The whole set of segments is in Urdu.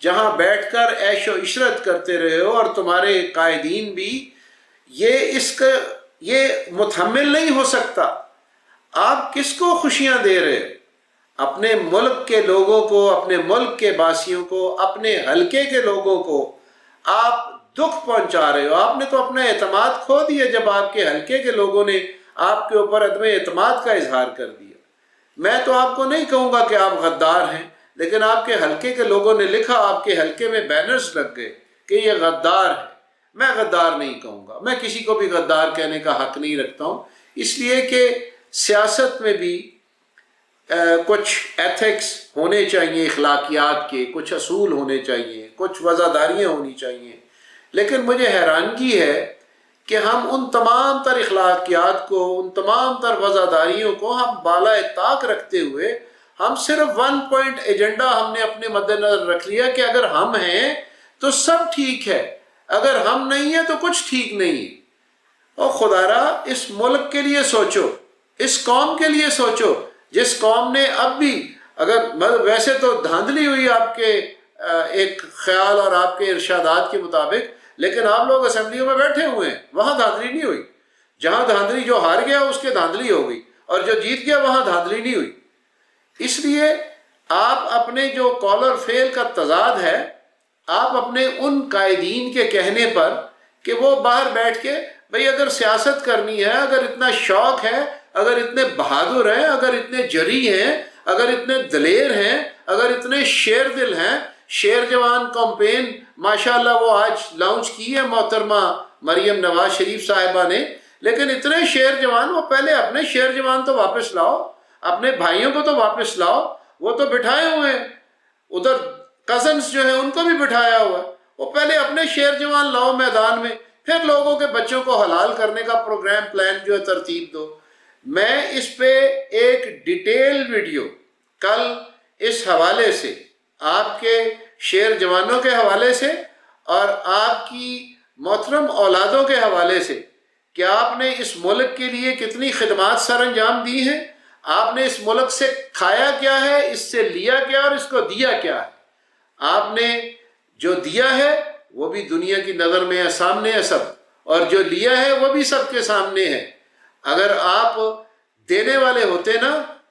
جہاں بیٹھ کر عیش و عشرت کرتے رہے ہو اور تمہارے قائدین بھی یہ متحمل نہیں ہو سکتا۔ آپ کس کو خوشیاں دے رہے ہو؟ اپنے ملک کے لوگوں کو، اپنے ملک کے باسیوں کو، اپنے حلقے کے لوگوں کو آپ دکھ پہنچا رہے ہو۔ آپ نے تو اپنا اعتماد کھو دیا جب آپ کے حلقے کے لوگوں نے آپ کے اوپر عدم اعتماد کا اظہار کر دیا۔ میں تو آپ کو نہیں کہوں گا کہ آپ غدار ہیں، لیکن آپ کے حلقے کے لوگوں نے لکھا، آپ کے حلقے میں بینرز لگ گئے کہ یہ غدار ہے۔ میں غدار نہیں کہوں گا، میں کسی کو بھی غدار کہنے کا حق نہیں رکھتا ہوں، اس لیے کہ سیاست میں بھی کچھ ایتھکس ہونے چاہیے، اخلاقیات کے کچھ اصول ہونے چاہیے، کچھ وفاداریاں ہونی چاہیے۔ لیکن مجھے حیرانگی ہے کہ ہم ان تمام تر اخلاقیات کو، ان تمام تر وفاداریوں کو ہم بالائے طاق رکھتے ہوئے ہم صرف ون پوائنٹ ایجنڈا ہم نے اپنے مد نظر رکھ لیا کہ اگر ہم ہیں تو سب ٹھیک ہے، اگر ہم نہیں ہیں تو کچھ ٹھیک نہیں ہے۔ اور خدارا اس ملک کے لیے سوچو، اس قوم کے لیے سوچو، جس قوم نے اب بھی اگر ویسے تو دھاندلی ہوئی آپ کے ایک خیال اور آپ کے ارشادات کے مطابق، لیکن آپ لوگ اسمبلیوں میں بیٹھے ہوئے ہیں، وہاں دھاندلی نہیں ہوئی۔ جہاں دھاندلی جو ہار گیا اس کے دھاندلی ہو گئی، اور جو جیت گیا وہاں دھاندلی نہیں ہوئی۔ اس لیے آپ اپنے جو قول اور فعل کا تضاد ہے، آپ اپنے ان قائدین کے کہنے پر کہ وہ باہر بیٹھ کے بھئی اگر سیاست کرنی ہے، اگر اتنا شوق ہے، اگر اتنے بہادر ہیں، اگر اتنے جری ہیں، اگر اتنے دلیر ہیں، اگر اتنے شیر دل ہیں، شیر جوان کمپین ماشاءاللہ وہ آج لانچ کی ہے محترمہ مریم نواز شریف صاحبہ نے، لیکن اتنے شیر جوان، وہ پہلے اپنے شیر جوان تو واپس لاؤ، اپنے بھائیوں کو تو واپس لاؤ، وہ تو بٹھائے ہوئے ہیں ادھر، کزنز جو ہیں ان کو بھی بٹھایا ہوا ہے، وہ پہلے اپنے شیر جوان لاؤ میدان میں، پھر لوگوں کے بچوں کو حلال کرنے کا پروگرام پلان جو ہے ترتیب دو۔ میں اس پہ ایک ڈیٹیل ویڈیو کل اس حوالے سے، آپ کے شیر جوانوں کے حوالے سے اور آپ کی محترم اولادوں کے حوالے سے کہ آپ نے اس ملک کے لیے کتنی خدمات سر انجام دی ہیں، آپ نے اس ملک سے کھایا کیا ہے، اس سے لیا کیا اور اس کو دیا کیا ہے۔ آپ نے جو دیا ہے وہ بھی دنیا کی نظر میں ہے، سامنے ہے سب، اور جو لیا ہے وہ بھی سب کے سامنے ہے۔ اگر آپ دینے والے ہوتے نا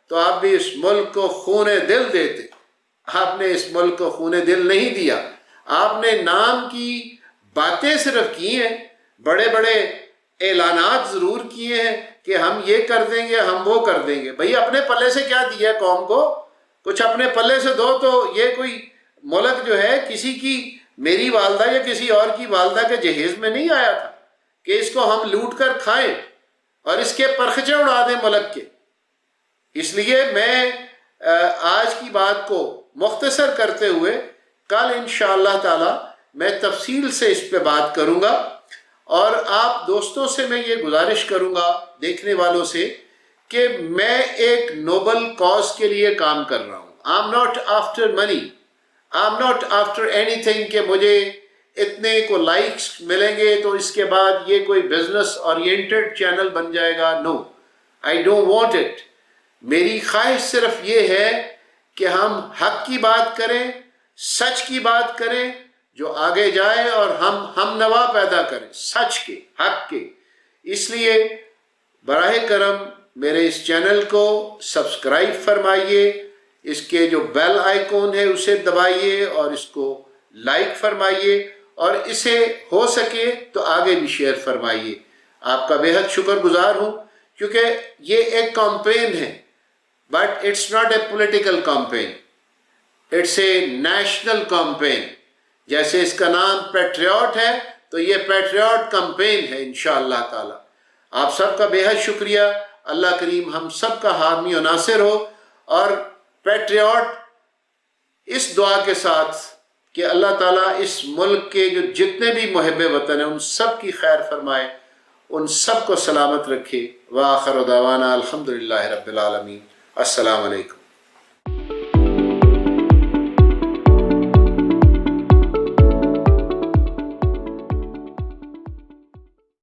تو آپ بھی اس ملک کو خون دل دیتے، آپ نے اس ملک کو خون دل نہیں دیا، آپ نے نام کی باتیں صرف کی ہیں، بڑے بڑے اعلانات ضرور کیے ہیں کہ ہم یہ کر دیں گے، ہم وہ کر دیں گے۔ بھئی اپنے پلے سے کیا دیا ہے قوم کو؟ کچھ اپنے پلے سے دو۔ تو یہ کوئی ملک جو ہے کسی کی، میری والدہ یا کسی اور کی والدہ کے جہیز میں نہیں آیا تھا کہ اس کو ہم لوٹ کر کھائیں اور اس کے پرخچے اڑا دیں ملک کے۔ اس لیے میں آج کی بات کو مختصر کرتے ہوئے کل انشاءاللہ تعالی میں تفصیل سے اس پہ بات کروں گا، اور آپ دوستوں سے میں یہ گزارش کروں گا، دیکھنے والوں سے، کہ میں ایک نوبل کاز کے لیے کام کر رہا ہوں۔ I'm not after money, I'm not after anything کہ مجھے اتنے کو لائکس ملیں گے تو اس کے بعد یہ کوئی بزنس اورینٹڈ چینل بن جائے گا۔ نو، I don't want it۔ میری خواہش صرف یہ ہے کہ ہم حق کی بات کریں، سچ کی بات کریں، جو آگے جائے، اور ہم نوا پیدا کریں سچ کے، حق کے۔ اس لیے براہ کرم میرے اس چینل کو سبسکرائب فرمائیے، اس کے جو بیل آئیکن ہے اسے دبائیے، اور اس کو لائک فرمائیے، اور اسے ہو سکے تو آگے بھی شیئر فرمائیے۔ آپ کا بے حد شکر گزار ہوں، کیونکہ یہ ایک کمپین ہے، but it's not a political campaign, it's a national campaign. جیسے اس کا نام پیٹریوٹ ہے تو یہ پیٹریوٹ کمپین ہے انشاءاللہ تعالی۔ آپ سب کا بے حد شکریہ۔ اللہ کریم ہم سب کا حامی و ناصر ہو، اور پیٹریوٹ اس دعا کے ساتھ کہ اللہ تعالیٰ اس ملک کے جو جتنے بھی محب وطن ہیں ان سب کی خیر فرمائے، ان سب کو سلامت رکھے۔ وآخر دعوانا الحمدللہ رب العالمین۔ السلام علیکم۔